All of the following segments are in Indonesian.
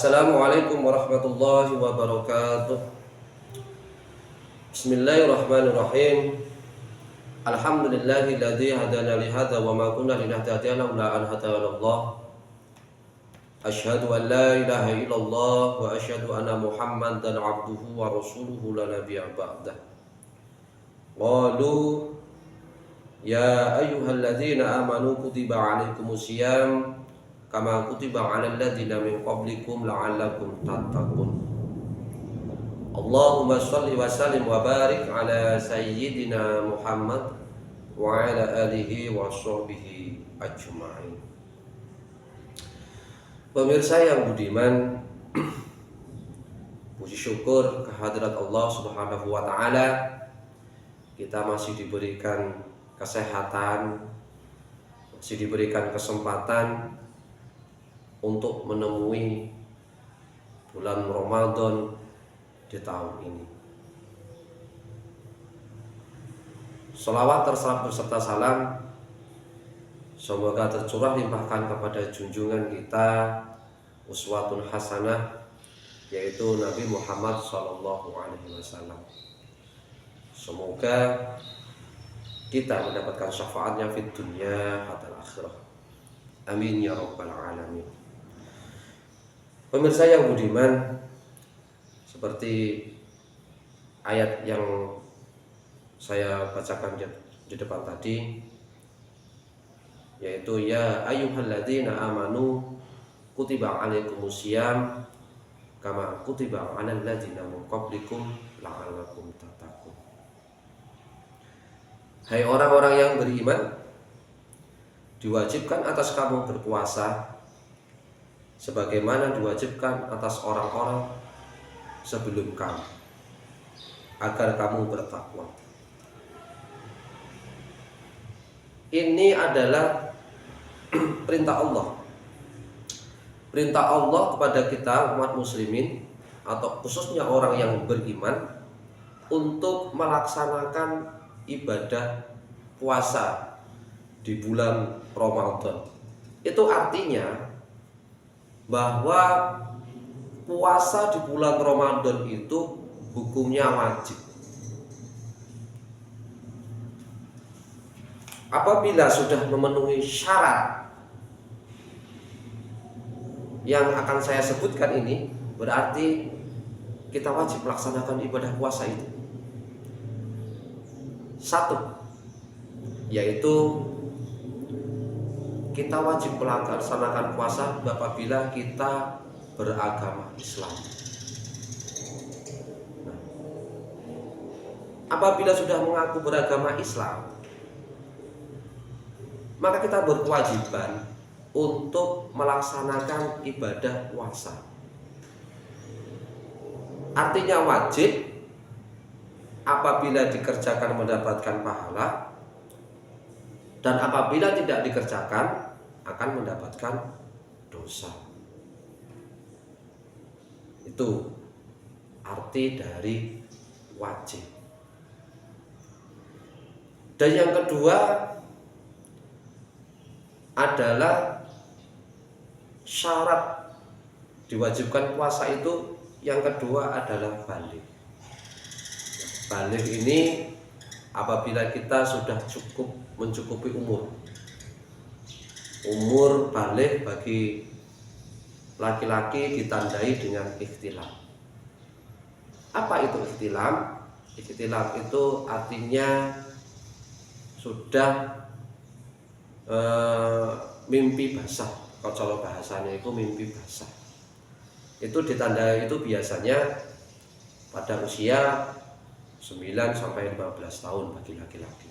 Assalamualaikum warahmatullahi wabarakatuh. Bismillahirrahmanirrahim. Alhamdulillahilladzi hadana li hadza wa ma kunna linahtadiya laula an hadana Allah. Asyhadu an la ilaha illallah wa asyhadu anna Muhammadan abduhu wa rasuluhu la nabiyya ba'dah. Qalu ya ayyuhalladzina amanu kutiba 'alaikumusiyam kama kutiba 'alal ladzina min qablikum la'allakum tattaqun. Allahumma shalli wa sallim wa barik ala sayyidina Muhammad wa ala alihi wa sahbihi ajma'in. Pemirsa yang budiman, puji syukur kehadirat Allah Subhanahu wa taala, kita masih diberikan kesehatan, masih diberikan kesempatan untuk menemui bulan Ramadan di tahun ini. Sholawat tersalat berserta salam semoga tercurah limpahkan kepada junjungan kita uswatun hasanah, yaitu Nabi Muhammad SAW. Semoga kita mendapatkan syafaatnya di dunia dan akhirah. Amin ya rabbal alamin. Pemirsa yang budiman, seperti ayat yang saya bacakan di depan tadi, yaitu ya ayyuhalladzina amanu kutiba 'alaikumusiyam kama kutiba 'alal ladzina min qablikum la'allakum tattaqun. Hai orang-orang yang beriman, diwajibkan atas kamu berpuasa sebagaimana diwajibkan atas orang-orang sebelum kamu, agar kamu bertakwa. Ini adalah perintah Allah. Perintah Allah kepada kita umat muslimin, atau khususnya orang yang beriman, untuk melaksanakan ibadah puasa di bulan Ramadan. Itu artinya bahwa puasa di bulan Ramadan itu hukumnya wajib. Apabila sudah memenuhi syarat yang akan saya sebutkan ini, berarti kita wajib melaksanakan ibadah puasa itu. Satu, yaitu kita wajib melaksanakan puasa apabila kita beragama Islam. Nah, apabila sudah mengaku beragama Islam, maka kita berkewajiban untuk melaksanakan ibadah puasa. Artinya wajib, apabila dikerjakan mendapatkan pahala, dan apabila tidak dikerjakan akan mendapatkan dosa. Itu arti dari wajib. Dan yang kedua adalah syarat diwajibkan puasa itu, yang kedua adalah baligh. Baligh ini apabila kita sudah mencukupi umur baligh bagi laki-laki ditandai dengan ihtilam. Apa itu ihtilam? Ihtilam itu artinya sudah mimpi basah. Kalau bahasanya itu mimpi basah. Itu ditandai itu biasanya pada usia 9 sampai 15 tahun bagi laki-laki.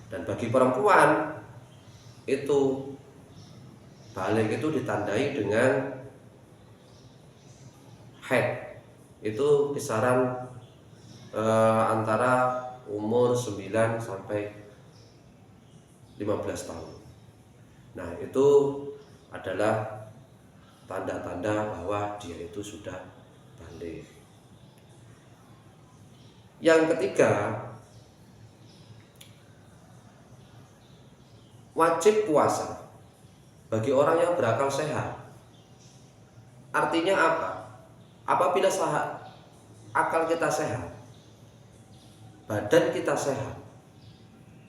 Dan bagi perempuan itu baligh itu ditandai dengan haid. Itu kisaran antara umur 9 sampai 15 tahun. Nah, itu adalah tanda-tanda bahwa dia itu sudah baligh. Yang ketiga, wajib puasa bagi orang yang berakal sehat. Artinya apa? Apabila akal kita sehat, badan kita sehat,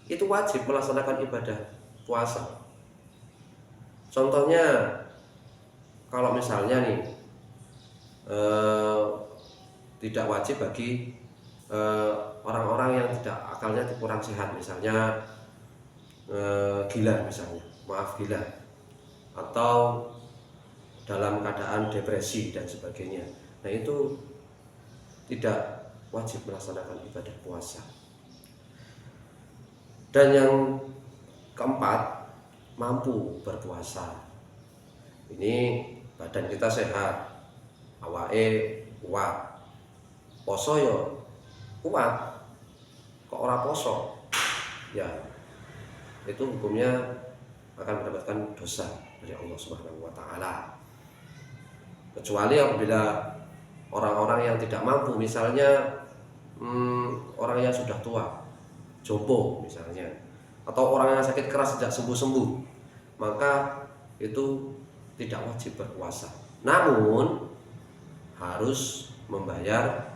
itu wajib melaksanakan ibadah puasa. Contohnya, kalau misalnya nih tidak wajib bagi orang-orang yang tidak akalnya kurang sehat, misalnya gila, misalnya gila, atau dalam keadaan depresi dan sebagainya. Nah, itu tidak wajib melaksanakan ibadah puasa. Dan yang keempat, mampu berpuasa. Ini badan kita sehat, awake kuat, poso yo kuat, kok ora poso, ya itu hukumnya akan mendapatkan dosa dari Allah Subhanahu wa taala. Kecuali apabila orang-orang yang tidak mampu, misalnya orang yang sudah tua, jompo misalnya, atau orang yang sakit keras tidak sembuh-sembuh, maka itu tidak wajib berpuasa. Namun harus membayar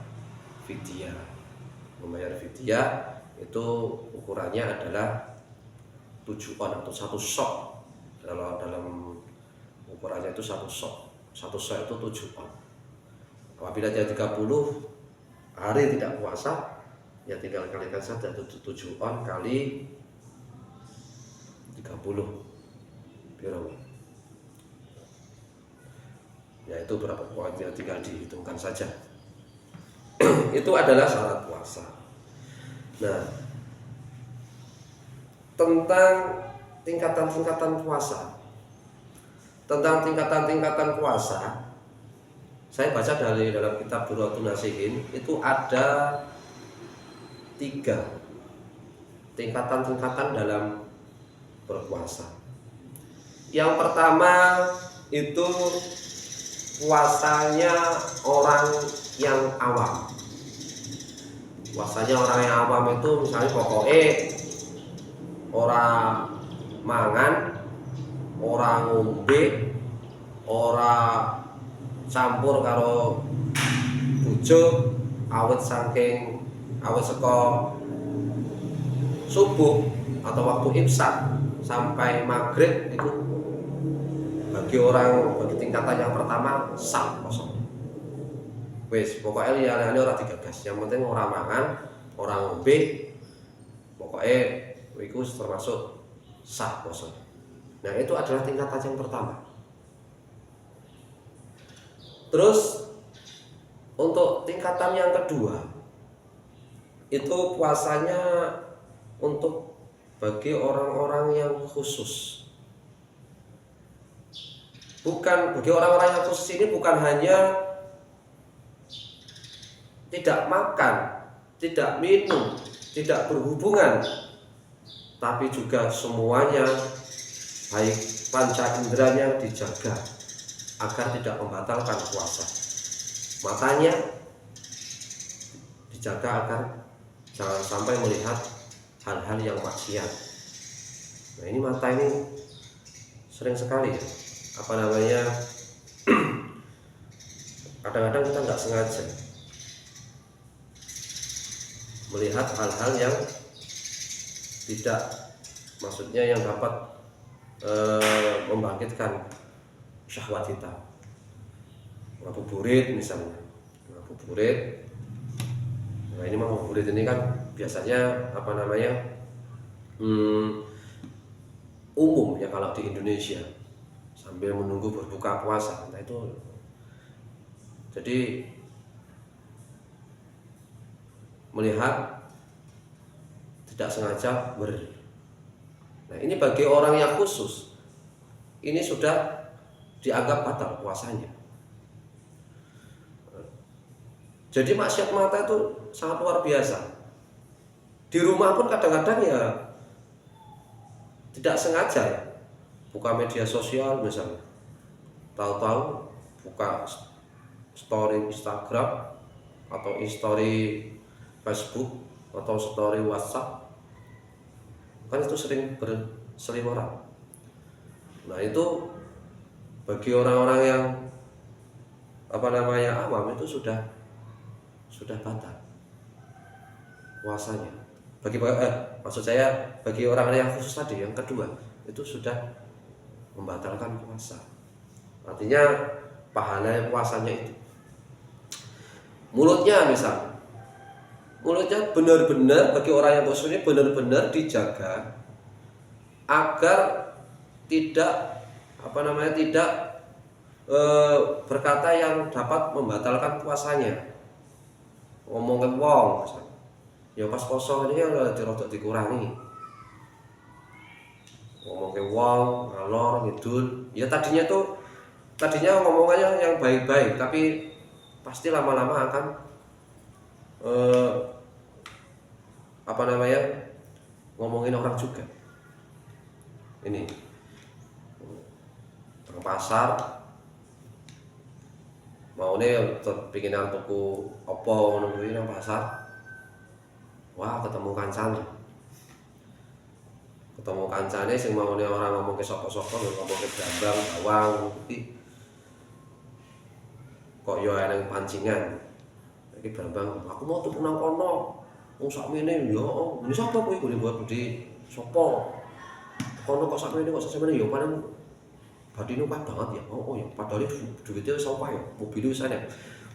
fidyah. Membayar fidyah itu ukurannya adalah 7 on atau 1 sok. Dalam ukurannya itu 1 sok. 1 sok itu 7 on. Apabila dia 30 hari tidak puasa, ya tinggal kalikan saja 7 on kali 30. Biro. Ya itu berapa poinnya, tinggal dihitungkan saja. Itu adalah syarat puasa. Nah, tentang tingkatan-tingkatan puasa, saya baca dari dalam kitab Durratun Nasihin, itu ada 3 tingkatan-tingkatan dalam berpuasa. Yang pertama itu puasanya orang yang awam. Puasanya orang yang awam itu misalnya pokoknya orang mangan, orang ngombe, orang campur karo bojo awet saka subuh atau waktu imsak sampai maghrib, itu bagi tingkatan yang pertama sah kosong. Wes pokoknya liane ora digagas, yang penting ora mangan, ora ngombe, pokoknya itu termasuk sah kosong. Nah, itu adalah tingkatan yang pertama. Terus untuk tingkatan yang kedua, itu puasanya untuk bagi orang-orang yang khusus. Bukan bagi orang-orang yang khusus ini, bukan hanya tidak makan, tidak minum, tidak berhubungan, tapi juga semuanya, baik panca inderanya dijaga agar tidak membatalkan puasa. Matanya dijaga agar jangan sampai melihat hal-hal yang maksiat. Nah, ini mata ini sering sekali ya, kadang-kadang kita nggak sengaja melihat hal-hal yang tidak, maksudnya yang dapat membangkitkan syahwat kita. Ngabuburit misalnya, ngabuburit. Nah, ini ngabuburit ini kan biasanya umum ya kalau di Indonesia, sambil menunggu berbuka puasa. Nah, itu jadi melihat tidak sengaja Nah, ini bagi orang yang khusus, ini sudah dianggap batal puasanya. Jadi maksiat mata itu sangat luar biasa. Di rumah pun kadang-kadang ya tidak sengaja ya, buka media sosial misalnya, tahu-tahu buka story Instagram atau story Facebook atau story WhatsApp, kan itu sering berseliweran. Nah, itu bagi orang-orang yang awam itu sudah batal puasanya. Maksud saya bagi orang yang khusus tadi yang kedua itu sudah membatalkan puasa. Artinya pahala puasanya itu. Mulutnya benar-benar bagi orang yang khusus ini benar-benar dijaga agar tidak berkata yang dapat membatalkan puasanya. Ngomong ke wong misalnya, ya pas kosong ini yang dirodok dikurangi. Ngomong ke wong ngalor ngidul, ya tadinya ngomongannya yang baik-baik, tapi pasti lama-lama akan ngomongin orang juga. Ini orang pasar mau nih bikinan tuku opo nungguin nang pasar, wah ketemu kancane sing mau nih orang ngomong ke soko-soko, ngomong ke Brambang, Bawang, kok yo eneng pancingan. Iki Brambang, aku mau tuku nang kono. Wong sakmene yo, ini sapa kowe golek buat budi sapa? Kono kok sakmene kok sakmene yo paling badine kuat banget ya. Oh ya, padahal duitnya wis apa ya? Mobil wis ana.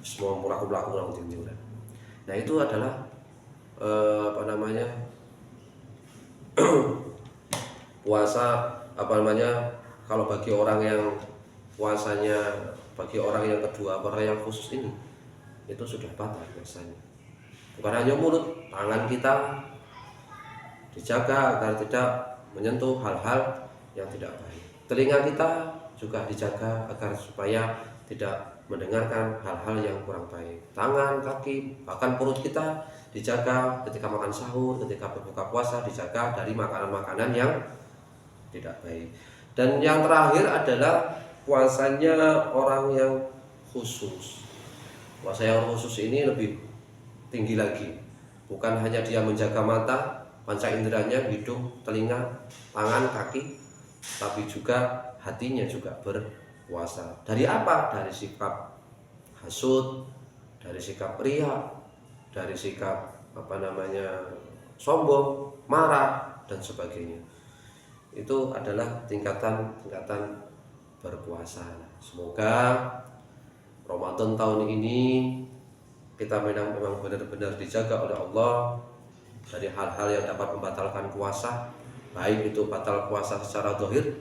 Wis mau mlaku-mlaku nang ndi. Nah, itu adalah puasa kalau bagi orang yang puasanya bagi orang yang kedua, orang yang khusus ini itu sudah batal biasanya. Bukan hanya mulut, tangan kita dijaga agar tidak menyentuh hal-hal yang tidak baik. Telinga kita juga dijaga agar supaya tidak mendengarkan hal-hal yang kurang baik. Tangan, kaki, bahkan perut kita dijaga ketika makan sahur, ketika berbuka puasa, dijaga dari makanan-makanan yang tidak baik. Dan yang terakhir adalah puasanya orang yang khusus. Puasa yang khusus ini lebih tinggi lagi. Bukan hanya dia menjaga mata, panca inderanya, hidung, telinga, tangan, kaki, tapi juga hatinya juga berpuasa. Dari apa? Dari sikap hasud, dari sikap riya, dari sikap sombong, marah dan sebagainya. Itu adalah tingkatan berpuasa. Semoga Ramadan tahun ini kita memang benar-benar dijaga oleh Allah dari hal-hal yang dapat membatalkan puasa, baik itu batal puasa secara zahir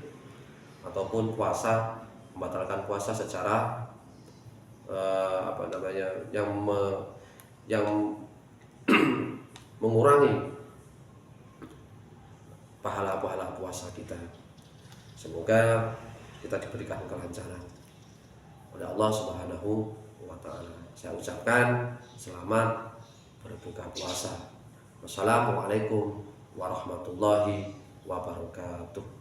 ataupun puasa membatalkan puasa secara yang mengurangi pahala-pahala puasa kita. Semoga kita diberikan kelancaran oleh Allah Subhanahu wa ta'ala. Saya ucapkan selamat berbuka puasa. Wassalamualaikum warahmatullahi wabarakatuh.